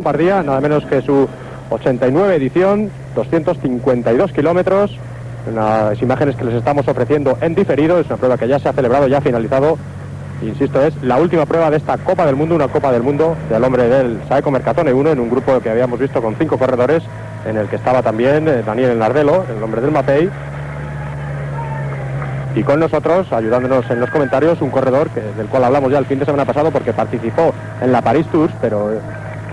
Lombardía, nada menos que su 89 edición, 252 kilómetros, unas imágenes que les estamos ofreciendo en diferido. Es una prueba que ya se ha celebrado, ya ha finalizado. Insisto, es la última prueba de esta Copa del Mundo, una Copa del Mundo del hombre del Saeco Mercatone 1, en un grupo que habíamos visto con 5 corredores, en el que estaba también Daniel Nardelo, el hombre del Mapei, y con nosotros, ayudándonos en los comentarios, un corredor del cual hablamos ya el fin de semana pasado porque participó en la Paris Tours, pero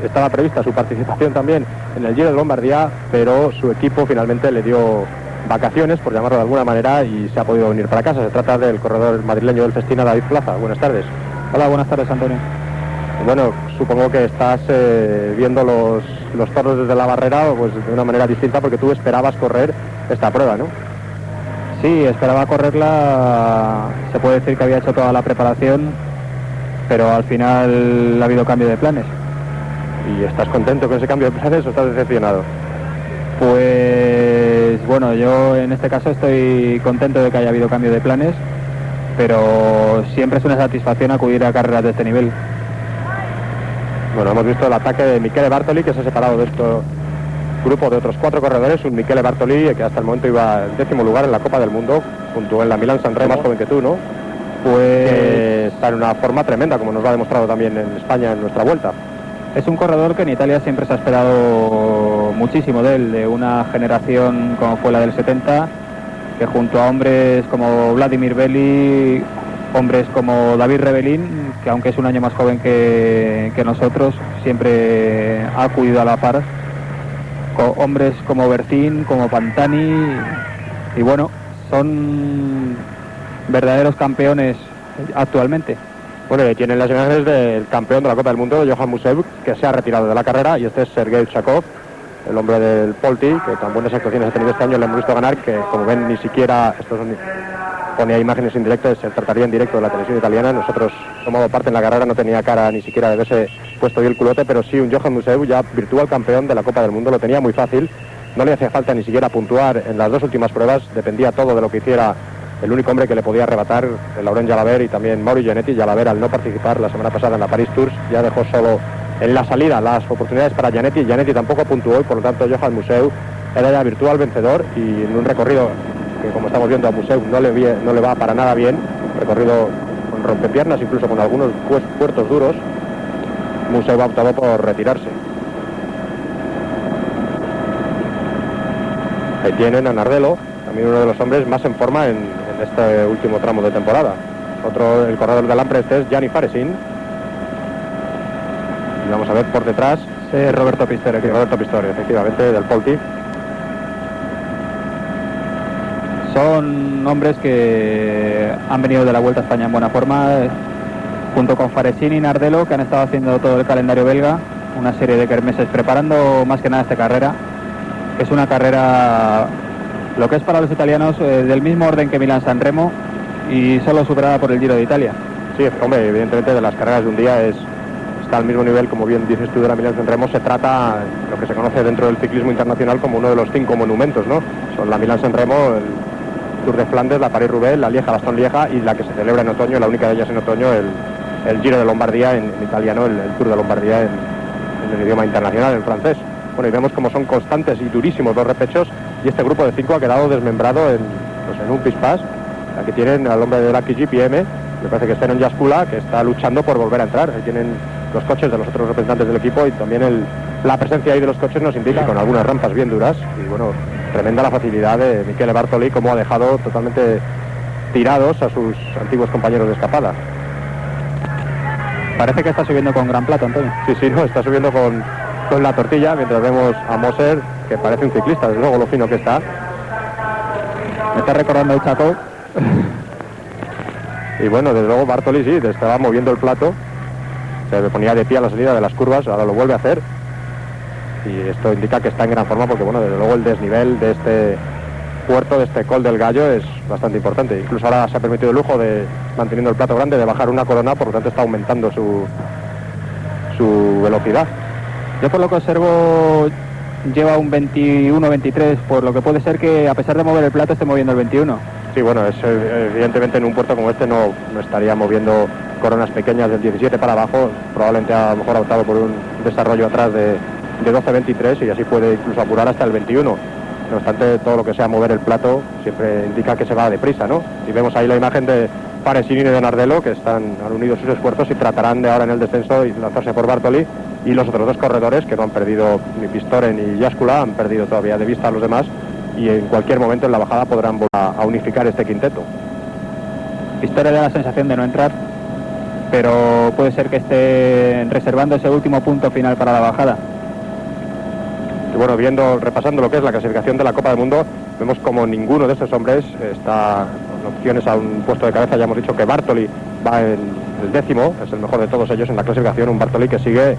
estaba prevista su participación también en el Giro de Lombardía, pero su equipo finalmente le dio vacaciones, por llamarlo de alguna manera, y se ha podido venir para casa. Se trata del corredor madrileño del Festina, David Plaza. Buenas tardes. Hola, buenas tardes, Antonio. Bueno, supongo que estás viendo los toros desde la barrera pues de una manera distinta, porque tú esperabas correr esta prueba, ¿no? Sí, esperaba correrla. Se puede decir que había hecho toda la preparación, pero al final ha habido cambio de planes. ¿Y estás contento con ese cambio de planes o estás decepcionado? Pues bueno, yo en este caso estoy contento de que haya habido cambio de planes, pero siempre es una satisfacción acudir a carreras de este nivel. Bueno, hemos visto el ataque de Michele Bartoli, que se ha separado de este grupo de otros 4 corredores. Un Michele Bartoli que hasta el momento iba en 10º lugar en la Copa del Mundo, junto en la Milán-San Remo, más joven que tú, ¿no? Pues está en una forma tremenda, como nos lo ha demostrado también en España en nuestra vuelta. Es un corredor que en Italia siempre se ha esperado muchísimo de él, de una generación como fue la del 70, que junto a hombres como Vladimir Belli, hombres como David Rebellin, que aunque es un año más joven que nosotros, siempre ha acudido a la par, con hombres como Bertín, como Pantani, y bueno, son verdaderos campeones actualmente. Bueno, y tienen las imágenes del campeón de la Copa del Mundo, Johan Museeuw, que se ha retirado de la carrera, y este es Sergei Ushakov, el hombre del Polti, que tan buenas actuaciones ha tenido este año, le hemos visto ganar, que como ven ni siquiera, ponía imágenes indirectas, se trataría en directo de la televisión italiana. Nosotros, tomado parte en la carrera, no tenía cara ni siquiera de haberse puesto bien el culote, pero sí un Johan Museeuw, ya virtual campeón de la Copa del Mundo, lo tenía muy fácil, no le hacía falta ni siquiera puntuar en las 2 últimas pruebas, dependía todo de lo que hiciera el único hombre que le podía arrebatar, Laurent Jalabert y también Mauro Gianetti. Jalabert, al no participar la semana pasada en la Paris Tours, ya dejó solo en la salida las oportunidades para Gianetti. Gianetti tampoco puntuó y por lo tanto Johan Museeuw era ya virtual vencedor, y en un recorrido que, como estamos viendo, a Museeuw no le va para nada bien, recorrido con rompepiernas, incluso con algunos puertos duros, Museeuw ha optado por retirarse. Ahí tienen a Nardelo, también uno de los hombres más en forma en este último tramo de temporada. El corredor del Lampre, este es Gianni Faresin. Y vamos a ver por detrás Roberto Pistore. Roberto Pistore, efectivamente, del Polti. Son hombres que han venido de la Vuelta a España en buena forma, junto con Faresin y Nardelo, que han estado haciendo todo el calendario belga, una serie de kermeses, preparando más que nada esta carrera, que es una carrera, lo que es para los italianos, del mismo orden que Milán-San Remo, y solo superada por el Giro de Italia. Sí, hombre, evidentemente de las carreras de un día está al mismo nivel, como bien dices tú, de la Milán-San Remo. Se trata lo que se conoce dentro del ciclismo internacional como uno de los 5 monumentos, ¿no? Son la Milán-San Remo, el Tour de Flandes, la París-Roubaix, la Lieja-Bastogne-Lieja, y la que se celebra en otoño, la única de ellas en otoño, el Giro de Lombardía en italiano, el Tour de Lombardía en el idioma internacional, en francés. Bueno, y vemos como son constantes y durísimos los repechos, y este grupo de 5 ha quedado desmembrado en un pispás. Aquí tienen al hombre de la GPM, me parece que está en Yaskula, que está luchando por volver a entrar. Ahí tienen los coches de los otros representantes del equipo, y también la presencia ahí de los coches nos indica, con algunas rampas bien duras, y bueno, tremenda la facilidad de Michele Bartoli, como ha dejado totalmente tirados a sus antiguos compañeros de escapada. Parece que está subiendo con gran plato, Antonio. Sí, no, está subiendo con la tortilla, mientras vemos a Moser, que parece un ciclista, desde luego lo fino que está. Me está recordando el Chaco. Y bueno, desde luego Bartoli sí, estaba moviendo el plato, se ponía de pie a la salida de las curvas, ahora lo vuelve a hacer, y esto indica que está en gran forma, porque bueno, desde luego el desnivel de este puerto, de este Col del Gallo, es bastante importante. Incluso ahora se ha permitido el lujo, de, manteniendo el plato grande, de bajar una corona, por lo tanto está aumentando su velocidad. Yo por lo que observo lleva un 21-23, por lo que puede ser que a pesar de mover el plato esté moviendo el 21. Sí, bueno, evidentemente en un puerto como este no estaría moviendo coronas pequeñas del 17 para abajo, probablemente a lo mejor ha optado por un desarrollo atrás de 12-23 y así puede incluso apurar hasta el 21. No obstante, todo lo que sea mover el plato siempre indica que se va deprisa, ¿no? Y vemos ahí la imagen de Paresini y de Nardelo, que han unido sus esfuerzos y tratarán de ahora en el descenso y lanzarse por Bartoli, y los otros dos corredores, que no han perdido ni Pistore ni Jáskula, han perdido todavía de vista a los demás, y en cualquier momento en la bajada podrán volver a unificar este quinteto. Pistore da la sensación de no entrar, pero puede ser que esté reservando ese último punto final para la bajada. Y bueno, repasando lo que es la clasificación de la Copa del Mundo, vemos como ninguno de estos hombres está con opciones a un puesto de cabeza. Ya hemos dicho que Bartoli va en el 10º, es el mejor de todos ellos en la clasificación, un Bartoli que sigue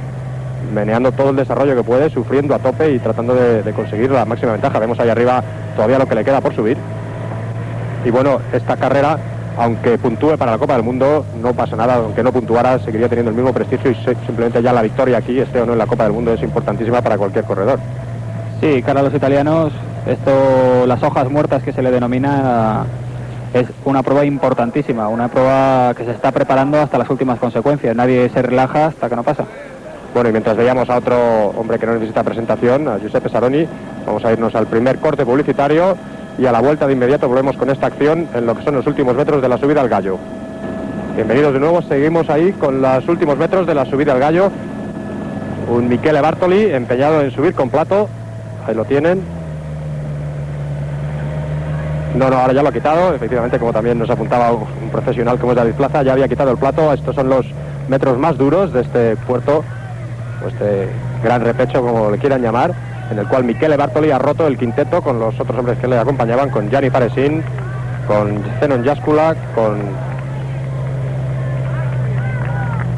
meneando todo el desarrollo que puede, sufriendo a tope y tratando de conseguir la máxima ventaja. Vemos ahí arriba todavía lo que le queda por subir. Y bueno, esta carrera, aunque puntúe para la Copa del Mundo, no pasa nada, aunque no puntuara, seguiría teniendo el mismo prestigio y simplemente ya la victoria aquí, esté o no en la Copa del Mundo, es importantísima para cualquier corredor. Sí, cara a los italianos, las hojas muertas que se le denomina, es una prueba importantísima, una prueba que se está preparando hasta las últimas consecuencias. Nadie se relaja hasta que no pasa. Bueno, y mientras veíamos a otro hombre que no necesita presentación, a Giuseppe Saroni, vamos a irnos al primer corte publicitario y a la vuelta de inmediato volvemos con esta acción en lo que son los últimos metros de la subida al Gallo. Bienvenidos de nuevo, seguimos ahí con los últimos metros de la subida al Gallo. Un Michele Bartoli empeñado en subir con plato. Ahí lo tienen. No, ahora ya lo ha quitado. Efectivamente, como también nos apuntaba un profesional como es David Plaza, ya había quitado el plato. Estos son los metros más duros de este puerto, o este gran repecho, como le quieran llamar, en el cual Michele Bartoli ha roto el quinteto con los otros hombres que le acompañaban, con Gianni Paresin, con Zenon Jáskula, con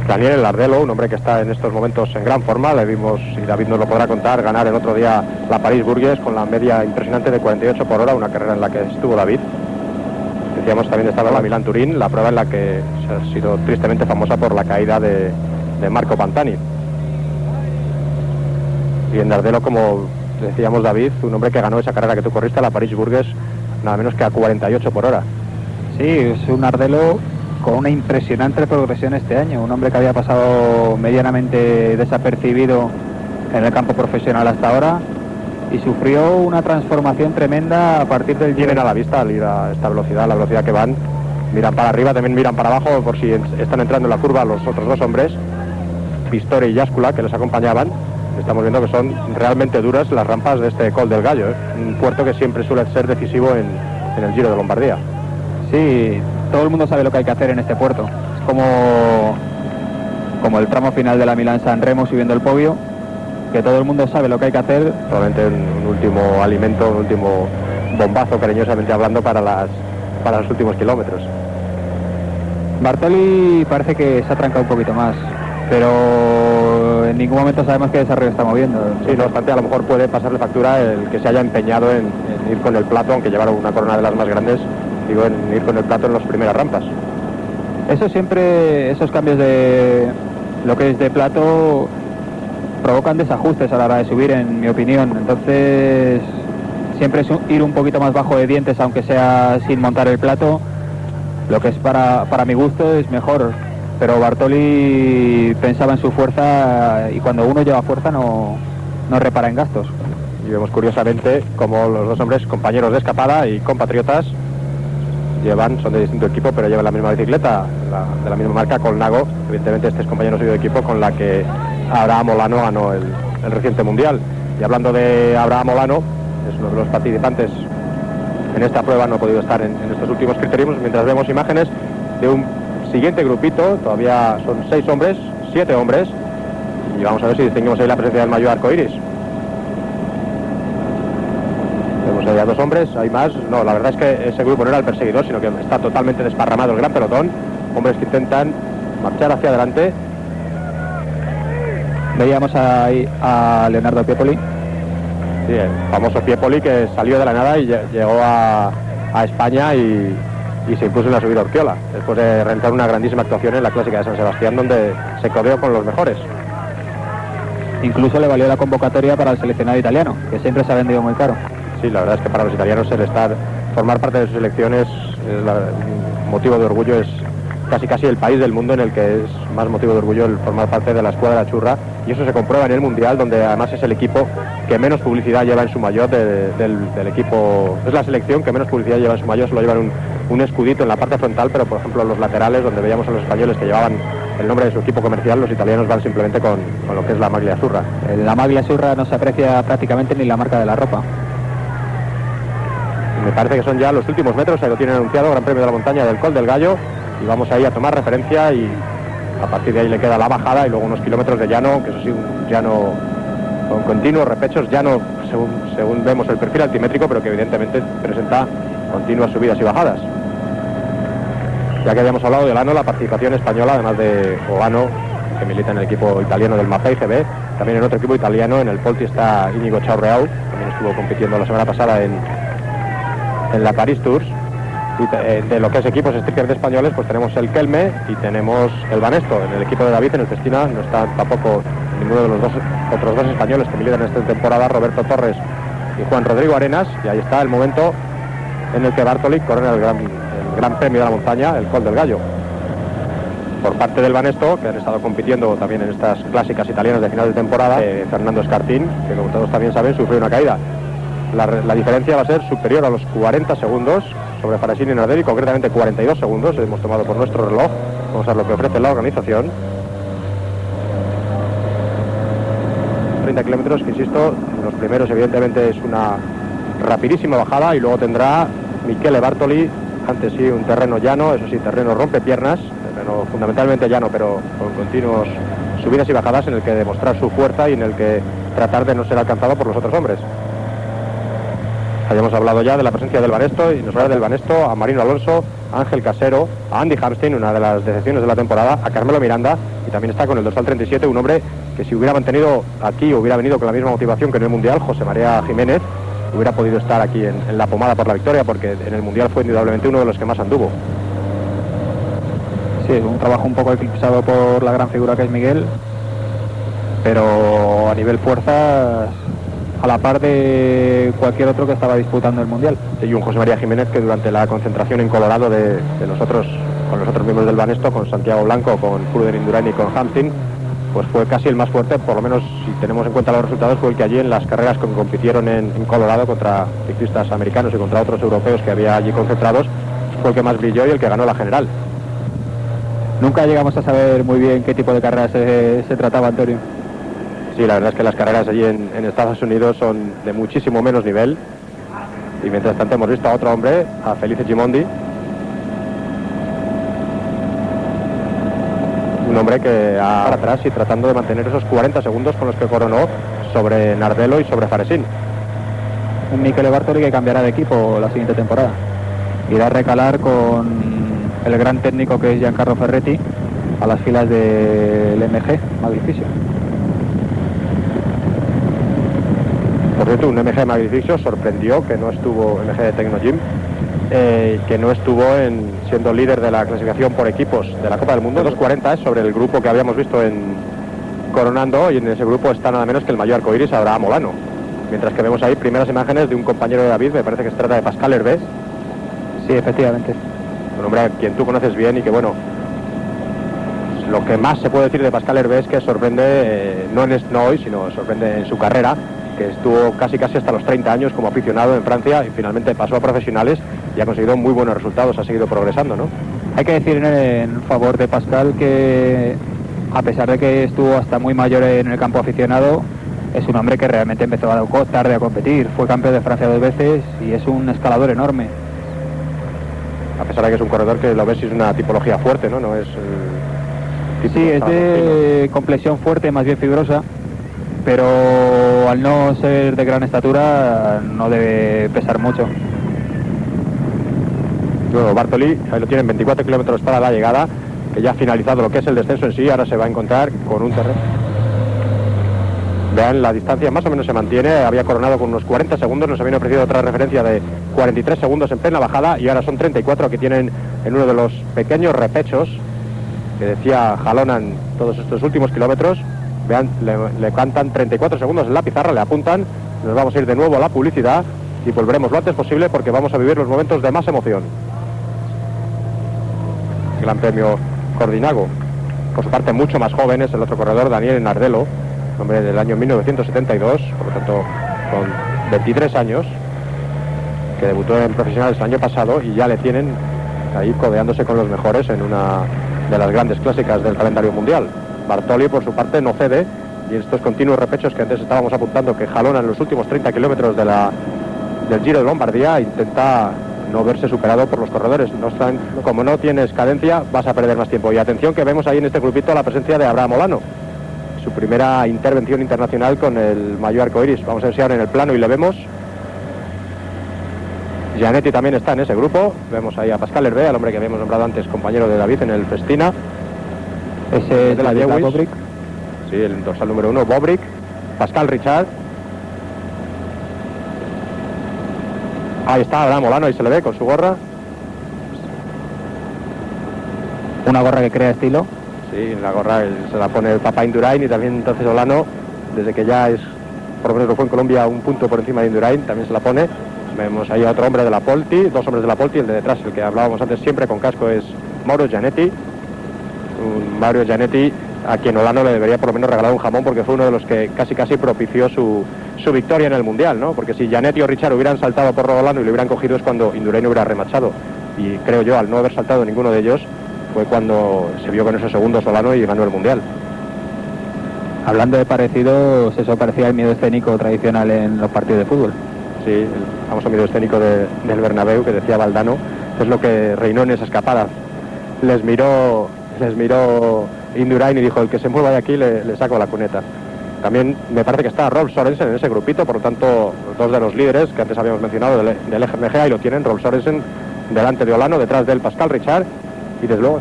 Daniel Nardelo, un hombre que está en estos momentos en gran forma. Le vimos, y David nos lo podrá contar, ganar el otro día la París-Bourges con la media impresionante de 48 por hora, una carrera en la que estuvo David. Decíamos, también estaba la Milán-Turín, la prueba en la que se ha sido tristemente famosa por la caída de Marco Pantani. Y en Nardelo, como decíamos, David, un hombre que ganó esa carrera que tú corriste, la París-Bourges, nada menos que a 48 por hora. Sí, es un Nardelo con una impresionante progresión este año, un hombre que había pasado medianamente desapercibido en el campo profesional hasta ahora y sufrió una transformación tremenda a partir del... Tienen a la vista al ir a esta velocidad, la velocidad que van, miran para arriba, también miran para abajo por si están entrando en la curva los otros dos hombres, Pistore y Jáskula, que les acompañaban. Estamos viendo que son realmente duras las rampas de este Col del Gallo, un puerto que siempre suele ser decisivo en el Giro de Lombardía. Sí, todo el mundo sabe lo que hay que hacer en este puerto. Es como el tramo final de la Milán-San Remo subiendo el Poggio, que todo el mundo sabe lo que hay que hacer. Probablemente un último alimento, un último bombazo, cariñosamente hablando, para los últimos kilómetros. Bartoli parece que se ha trancado un poquito más, pero en ningún momento sabemos qué desarrollo está moviendo. Sí, no obstante, a lo mejor puede pasarle factura el que se haya empeñado en ir con el plato, aunque llevara una corona de las más grandes, digo, en ir con el plato en las primeras rampas. Eso siempre, esos cambios de lo que es de plato provocan desajustes a la hora de subir, en mi opinión. Entonces siempre es ir un poquito más bajo de dientes, aunque sea sin montar el plato. Lo que es para mi gusto es mejor, pero Bartoli pensaba en su fuerza y cuando uno lleva fuerza no repara en gastos. Y vemos curiosamente como los dos hombres, compañeros de escapada y compatriotas, son de distinto equipo, pero llevan la misma bicicleta, de la misma marca, Colnago. Evidentemente este es compañero suyo de equipo con la que Abraham Olano ganó el reciente mundial. Y hablando de Abraham Olano, es uno de los participantes en esta prueba, no ha podido estar en estos últimos criterios, mientras vemos imágenes de un siguiente grupito. Todavía son 7 hombres, y vamos a ver si distinguimos ahí la presencia del maillot arcoiris. Vemos ahí a 2 hombres, hay más. No, la verdad es que ese grupo no era el perseguidor, sino que está totalmente desparramado el gran pelotón, hombres que intentan marchar hacia adelante. Veíamos ahí a Leonardo Piepoli. Sí, el famoso Piepoli, que salió de la nada y llegó a España y se impuso en la subida a Urquiola, después de realizar una grandísima actuación en la Clásica de San Sebastián, donde se codeó con los mejores. Incluso le valió la convocatoria para el seleccionado italiano, que siempre se ha vendido muy caro. Sí, la verdad es que para los italianos formar parte de sus selecciones, motivo de orgullo, es casi el país del mundo en el que es más motivo de orgullo el formar parte de la escuadra churra, y eso se comprueba en el Mundial, donde además es el equipo que menos publicidad lleva en su maillot del equipo, es la selección que menos publicidad lleva en su maillot, solo llevan un escudito en la parte frontal, pero por ejemplo los laterales, donde veíamos a los españoles que llevaban el nombre de su equipo comercial, los italianos van simplemente con lo que es la maglia azzurra. En la maglia azzurra no se aprecia prácticamente ni la marca de la ropa. Me parece que son ya los últimos metros, ahí lo tienen anunciado, Gran Premio de la Montaña del Col del Gallo, y vamos ahí a tomar referencia, y a partir de ahí le queda la bajada y luego unos kilómetros de llano, que eso sí, un llano con continuos repechos, llano según vemos el perfil altimétrico, pero que evidentemente presenta continuas subidas y bajadas. Ya que habíamos hablado de Olano, la participación española, además de Olano, que milita en el equipo italiano del Mapei GB, también en otro equipo italiano, en el Polti está Íñigo Chaurreau, también estuvo compitiendo la semana pasada en la Paris Tours. Y de lo que es equipos strickers españoles, pues tenemos el Kelme y tenemos el Banesto. En el equipo de David, en el Festina, no está tampoco ninguno de los otros dos españoles que militan esta temporada, Roberto Torres y Juan Rodrigo Arenas, y ahí está el momento en el que Bartoli corre el gran Premio de la Montaña, el Col del Gallo. Por parte del Banesto, que han estado compitiendo también en estas clásicas italianas de final de temporada, Fernando Escartín, que como todos también saben, sufrió una caída. La diferencia va a ser superior a los 40 segundos sobre Faresini y Nardelli, concretamente 42 segundos, hemos tomado por nuestro reloj. Vamos a ver lo que ofrece la organización. 30 kilómetros, que insisto, los primeros evidentemente es una rapidísima bajada, y luego tendrá Michele Bartoli, antes sí un terreno llano, eso sí, terreno rompepiernas, terreno fundamentalmente llano, pero con continuos subidas y bajadas, en el que demostrar su fuerza y en el que tratar de no ser alcanzado por los otros hombres. Habíamos hablado ya de la presencia del Banesto, y nos va del Banesto a Marino Alonso, a Ángel Casero, a Andy Hamstein, una de las decepciones de la temporada, a Carmelo Miranda, y también está con el dorsal 37, un hombre que si hubiera mantenido aquí, hubiera venido con la misma motivación que en el Mundial, José María Jiménez, hubiera podido estar aquí en la pomada por la victoria, porque en el Mundial fue indudablemente uno de los que más anduvo. Sí, es un trabajo un poco eclipsado por la gran figura que es Miguel, pero a nivel fuerza a la par de cualquier otro que estaba disputando el Mundial. Y un José María Jiménez que durante la concentración en Colorado con los otros miembros del Banesto, con Santiago Blanco, con Kruder Indurain y con Hamstin, pues fue casi el más fuerte, por lo menos si tenemos en cuenta los resultados, fue el que allí en las carreras que compitieron en Colorado contra ciclistas americanos y contra otros europeos que había allí concentrados, fue el que más brilló y el que ganó la general. Nunca llegamos a saber muy bien qué tipo de carreras se trataba, Antonio. Sí, la verdad es que las carreras allí en Estados Unidos son de muchísimo menos nivel, y mientras tanto hemos visto a otro hombre, a Felice Gimondi, un hombre que para atrás y tratando de mantener esos 40 segundos con los que coronó sobre Nardello y sobre Faresini. Un Michele Bartoli que cambiará de equipo la siguiente temporada, irá a recalar con el gran técnico que es Giancarlo Ferretti a las filas del MG Magnificio. Por cierto, un MG Magnificio sorprendió que no estuvo, MG de Tecnogym, que no estuvo siendo líder de la clasificación por equipos de la Copa del Mundo. 2.40 es sobre el grupo que habíamos visto en Coronando, y en ese grupo está nada menos que el mayor arcoíris, Abraham Olano. Mientras que vemos ahí primeras imágenes de un compañero de David, me parece que se trata de Pascal Hervés. Sí, efectivamente. Un hombre a quien tú conoces bien y que, bueno, lo que más se puede decir de Pascal Hervés es que sorprende, no hoy, sino sorprende en su carrera, que estuvo casi hasta los 30 años como aficionado en Francia y finalmente pasó a profesionales y ha conseguido muy buenos resultados, ha seguido progresando, ¿no? Hay que decir en favor de Pascal que, a pesar de que estuvo hasta muy mayor en el campo aficionado, es un hombre que realmente empezó tarde a competir. Fue campeón de Francia 2 veces y es un escalador enorme. A pesar de que es un corredor que lo ves, es una tipología fuerte, ¿no? No es sí, es de complexión fuerte, más bien fibrosa, pero al no ser de gran estatura no debe pesar mucho. Luego Bartoli, ahí lo tienen, 24 kilómetros para la llegada, que ya ha finalizado lo que es el descenso en sí, ahora se va a encontrar con un terreno. Vean, la distancia más o menos se mantiene, había coronado con unos 40 segundos, nos habían ofrecido otra referencia de 43 segundos en plena bajada, y ahora son 34 que tienen en uno de los pequeños repechos que decía Jalonan todos estos últimos kilómetros. Vean, le cantan 34 segundos en la pizarra, le apuntan. Nos vamos a ir de nuevo a la publicidad y volveremos lo antes posible porque vamos a vivir los momentos de más emoción. Gran Premio Cordinago. Por su parte, mucho más joven es el otro corredor, Daniel Nardelo, hombre del año 1972, por lo tanto con 23 años, que debutó en profesionales el año pasado y ya le tienen ahí codeándose con los mejores en una de las grandes clásicas del calendario mundial. Bartoli, por su parte, no cede, y estos continuos repechos que antes estábamos apuntando que jalonan los últimos 30 kilómetros del Giro de Lombardía, intenta no verse superado por los corredores. No están, como no tienes cadencia, vas a perder más tiempo. Y atención que vemos ahí en este grupito la presencia de Abraham Olano, su primera intervención internacional con el maillot arcoiris. Vamos a ver si ahora en el plano y le vemos. Gianetti también está en ese grupo. Vemos ahí a Pascal Hervé, al hombre que habíamos nombrado antes, compañero de David en el Festina. Ese es de la Bobrick. Sí, el dorsal número 1, Bobrick. Pascal Richard. Ahí está Abraham Olano, ahí se le ve con su gorra. Una gorra que crea estilo. Sí, la gorra se la pone el papá Indurain, y también entonces Olano, desde que ya es, por lo menos lo fue en Colombia, un punto por encima de Indurain, también se la pone. Vemos ahí a otro hombre de la Polti, dos hombres de la Polti, el de detrás, el que hablábamos antes siempre con casco, es Mauro Gianetti. Mauro Gianetti, a quien Olano le debería por lo menos regalar un jamón, porque fue uno de los que casi propició su victoria en el Mundial, ¿no? Porque si Gianetti o Richard hubieran saltado por Olano y lo hubieran cogido, es cuando Indurain hubiera remachado. Y creo yo, al no haber saltado ninguno de ellos, fue cuando se vio con esos segundos Olano y ganó el Mundial. Hablando de parecidos, eso parecía el miedo escénico tradicional en los partidos de fútbol. Sí, el famoso miedo escénico del Bernabéu, que decía Valdano, es lo que reinó en esa escapada. Les miró Indurain y dijo: el que se mueva de aquí le saco la cuneta. También me parece que está Rolf Sorensen en ese grupito, por lo tanto, dos de los líderes que antes habíamos mencionado del EGMG, ahí lo tienen, Rolf Sorensen delante de Olano, detrás de él Pascal Richard, y desde luego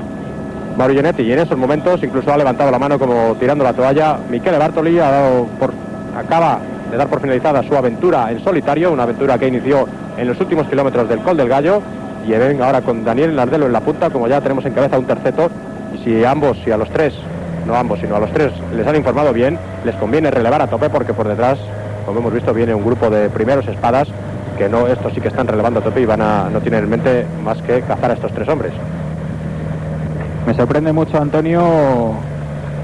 Mauro Gianetti. Y en esos momentos incluso ha levantado la mano como tirando la toalla Michele Bartoli. Acaba de dar por finalizada su aventura en solitario, una aventura que inició en los últimos kilómetros del Col del Gallo, y ven ahora con Daniel Nardelo en la punta, como ya tenemos en cabeza un terceto. Y si a los tres les han informado bien, les conviene relevar a tope, porque por detrás, como hemos visto, viene un grupo de primeros espadas que no, estos sí que están relevando a tope y no tienen en mente más que cazar a estos tres hombres. Me sorprende mucho, Antonio,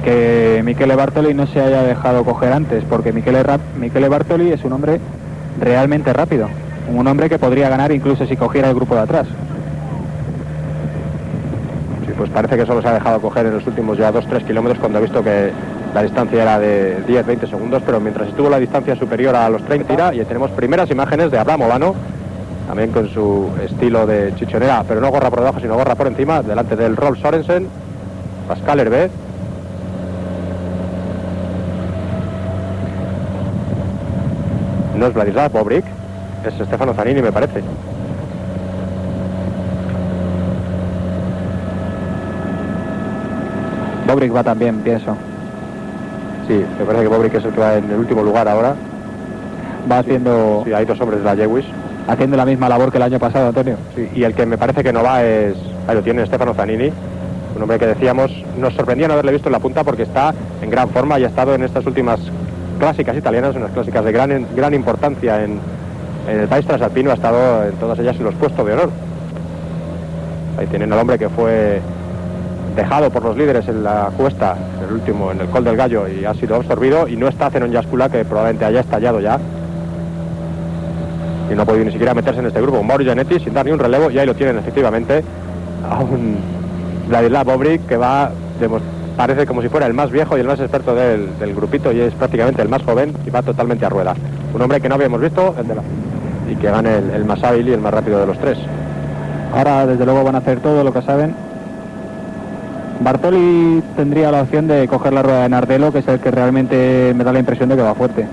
que Michele Bartoli no se haya dejado coger antes, porque Michele Bartoli es un hombre realmente rápido, un hombre que podría ganar incluso si cogiera el grupo de atrás. Sí, pues parece que solo se ha dejado coger en los últimos ya 2-3 kilómetros, cuando ha visto que la distancia era de 10-20 segundos, pero mientras estuvo la distancia superior a los 30, y tenemos primeras imágenes de Abraham Olano, también con su estilo de chichonera, pero no gorra por debajo, sino gorra por encima, delante del Rolf Sorensen, Pascal Hervé. No es Vladislav Bobrick, es Stefano Zanini, me parece. Bobrick va también, pienso. Sí, me parece que Bobrick es el que va en el último lugar ahora. Va haciendo... Sí, hay dos hombres de la Jewish haciendo la misma labor que el año pasado, Antonio. Sí, y el que me parece que no va es... Ahí lo tiene Stefano Zanini, un hombre que decíamos, nos sorprendía no haberle visto en la punta, porque está en gran forma y ha estado en estas últimas clásicas italianas, unas clásicas de gran importancia en el país transalpino, ha estado en todas ellas en los puestos de honor. Ahí tienen al hombre que fue dejado por los líderes en la cuesta, en el Col del Gallo, y ha sido absorbido, y no está Zenon Jaskula, que probablemente haya estallado ya y no ha podido ni siquiera meterse en este grupo. Mauro Gianetti sin dar ni un relevo, y ahí lo tienen efectivamente a un Vladislav Bobrick que parece como si fuera el más viejo y el más experto del grupito, y es prácticamente el más joven, y va totalmente a rueda. Un hombre que no habíamos visto y que gane el más hábil y el más rápido de los tres. Ahora desde luego van a hacer todo lo que saben. Bartoli tendría la opción de coger la rueda de Nardelo, que es el que realmente me da la impresión de que va fuerte.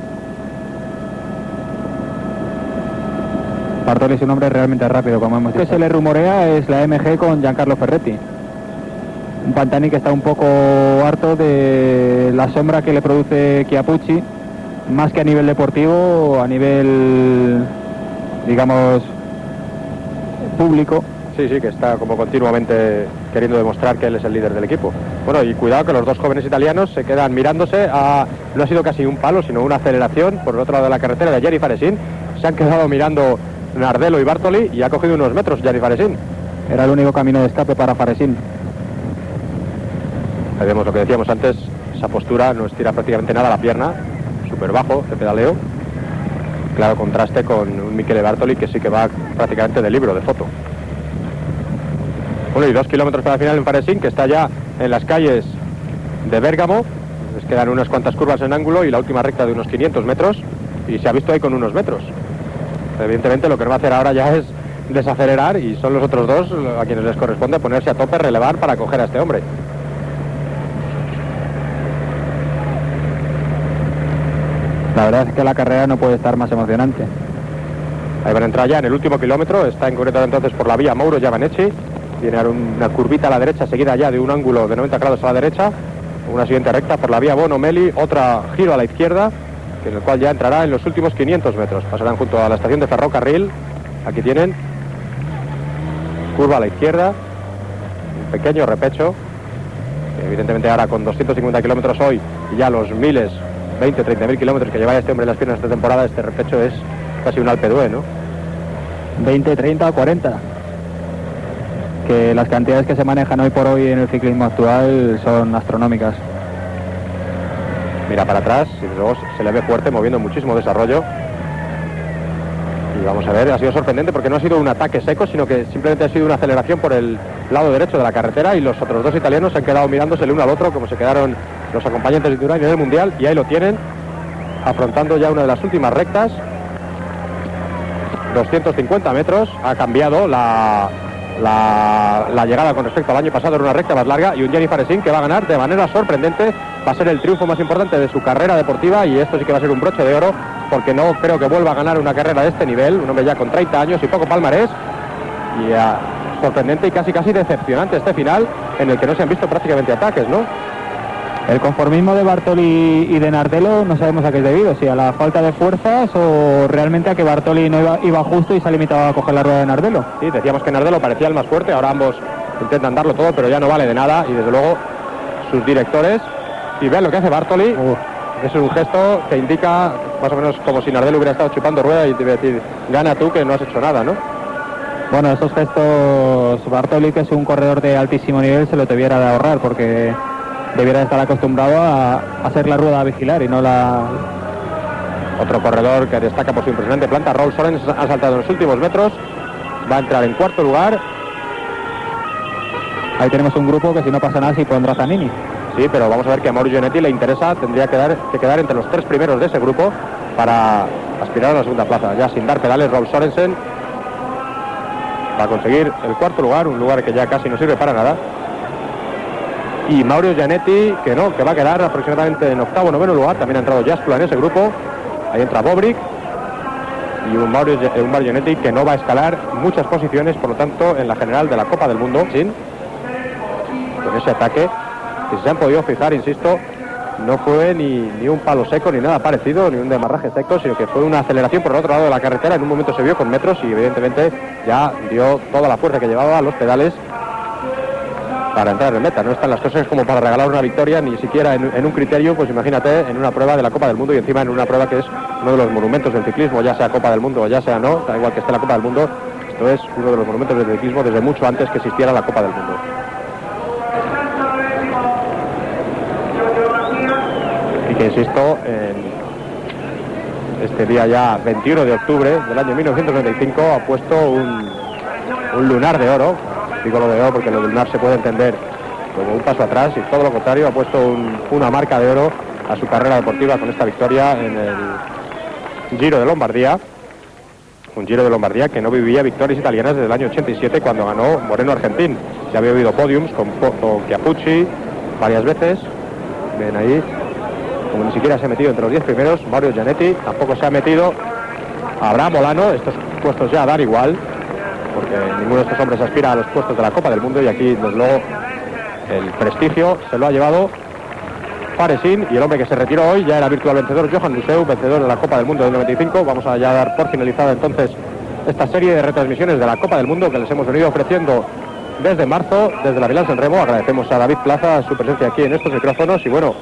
Bartoli es un hombre realmente rápido, como hemos dicho. Lo que se le rumorea es la MG con Giancarlo Ferretti. Un Pantani que está un poco harto de la sombra que le produce Chiappucci, más que a nivel deportivo, a nivel, digamos, público. Sí, que está como continuamente queriendo demostrar que él es el líder del equipo. Bueno, y cuidado que los dos jóvenes italianos se quedan mirándose. No ha sido casi un palo, sino una aceleración por el otro lado de la carretera de Gianni Faresin. Se han quedado mirando Nardelo y Bartoli, y ha cogido unos metros Gianni Faresin. Era el único camino de escape para Faresin. Ahí vemos lo que decíamos antes, esa postura no estira prácticamente nada la pierna, súper bajo de pedaleo. Claro contraste con un Michele Bartoli que sí que va prácticamente de libro, de foto. Bueno, y 2 kilómetros para el final en Faresín, que está ya en las calles de Bérgamo. Les quedan unas cuantas curvas en ángulo y la última recta de unos 500 metros. Y se ha visto ahí con unos metros. Evidentemente lo que no va a hacer ahora ya es desacelerar y son los otros dos a quienes les corresponde ponerse a tope, relevar para coger a este hombre. La verdad es que la carrera no puede estar más emocionante. Ahí van a entrar ya en el último kilómetro, está en concreto entonces por la vía Mauro Giavanetti. Viene una curvita a la derecha seguida ya de un ángulo de 90 grados a la derecha, una siguiente recta por la vía Bono Meli, otra giro a la izquierda, en el cual ya entrará en los últimos 500 metros. Pasarán junto a la estación de ferrocarril, aquí tienen, curva a la izquierda, un pequeño repecho, evidentemente ahora con 250 kilómetros hoy y ya los miles, 20, 30.000 kilómetros que lleva este hombre en las piernas esta temporada, este repecho es casi un Alpe d'Huez, ¿no? 20, 30 o 40. Que las cantidades que se manejan hoy por hoy en el ciclismo actual son astronómicas. Mira para atrás y luego se le ve fuerte, moviendo muchísimo desarrollo. Y vamos a ver, ha sido sorprendente porque no ha sido un ataque seco, sino que simplemente ha sido una aceleración por el lado derecho de la carretera y los otros dos italianos se han quedado mirándose el uno al otro como se quedaron los acompañantes de Turán en el Mundial, y ahí lo tienen, afrontando ya una de las últimas rectas. 250 metros, ha cambiado la llegada con respecto al año pasado, era una recta más larga, y un Gianni Faresín que va a ganar de manera sorprendente, va a ser el triunfo más importante de su carrera deportiva, y esto sí que va a ser un broche de oro, porque no creo que vuelva a ganar una carrera de este nivel, un hombre ya con 30 años y poco palmarés, y sorprendente y casi decepcionante este final, en el que no se han visto prácticamente ataques, ¿no? El conformismo de Bartoli y de Nardello no sabemos a qué es debido, si a la falta de fuerzas o realmente a que Bartoli no iba justo y se ha limitado a coger la rueda de Nardello. Sí, decíamos que Nardello parecía el más fuerte, ahora ambos intentan darlo todo, pero ya no vale de nada, y desde luego sus directores, y vean lo que hace Bartoli, es un gesto que indica más o menos como si Nardello hubiera estado chupando rueda y te iba a decir, gana tú que no has hecho nada, ¿no? Bueno, esos gestos Bartoli, que es un corredor de altísimo nivel, se lo debiera de ahorrar, porque debiera estar acostumbrado a hacer la rueda a vigilar y no la... Otro corredor que destaca por su impresionante planta, Raúl Sorens, ha saltado en los últimos metros, va a entrar en cuarto lugar. Ahí tenemos un grupo que si no pasa nada sí pondrá Zanini. Sí, pero vamos a ver que a Mauro Gianetti le interesa, tendría que quedar entre los 3 primeros de ese grupo para aspirar a la segunda plaza. Ya sin dar pedales, Raúl Sorensen va a conseguir el cuarto lugar, un lugar que ya casi no sirve para nada. Y Mauro Gianetti, que va a quedar aproximadamente en octavo, noveno lugar. También ha entrado Jaskula en ese grupo. Ahí entra Bobrik. Y un Mauro Gianetti que no va a escalar muchas posiciones, por lo tanto, en la general de la Copa del Mundo. Con ese ataque, que si se han podido fijar, insisto, no fue ni un palo seco, ni nada parecido, ni un demarraje seco, sino que fue una aceleración por el otro lado de la carretera. En un momento se vio con metros y evidentemente ya dio toda la fuerza que llevaba a los pedales para entrar en meta. No están las cosas como para regalar una victoria, ni siquiera en un criterio, pues imagínate, en una prueba de la Copa del Mundo, y encima en una prueba que es uno de los monumentos del ciclismo, ya sea Copa del Mundo o ya sea no, da igual que esté la Copa del Mundo, esto es uno de los monumentos del ciclismo desde mucho antes que existiera la Copa del Mundo. Y que insisto, en este día ya 21 de octubre del año 1995 ha puesto un lunar de oro. Digo lo de oro porque lo del lunar se puede entender como un paso atrás, y todo lo contrario, ha puesto una marca de oro a su carrera deportiva con esta victoria en el Giro de Lombardía. Un Giro de Lombardía que no vivía victorias italianas desde el año 87, cuando ganó Moreno Argentín. Ya había habido podiums con Chiappucci varias veces. Ven ahí, como ni siquiera se ha metido entre los 10 primeros. Mauro Gianetti tampoco se ha metido. Abraham Olano, estos puestos ya dan igual, porque ninguno de estos hombres aspira a los puestos de la Copa del Mundo, y aquí desde luego el prestigio se lo ha llevado Faresín, y el hombre que se retiró hoy ya era virtual vencedor, Johan Museeuw, vencedor de la Copa del Mundo del 95. Vamos a ya dar por finalizada entonces esta serie de retransmisiones de la Copa del Mundo que les hemos venido ofreciendo desde marzo, desde la Milán San Remo. Agradecemos a David Plaza su presencia aquí en estos micrófonos, y bueno,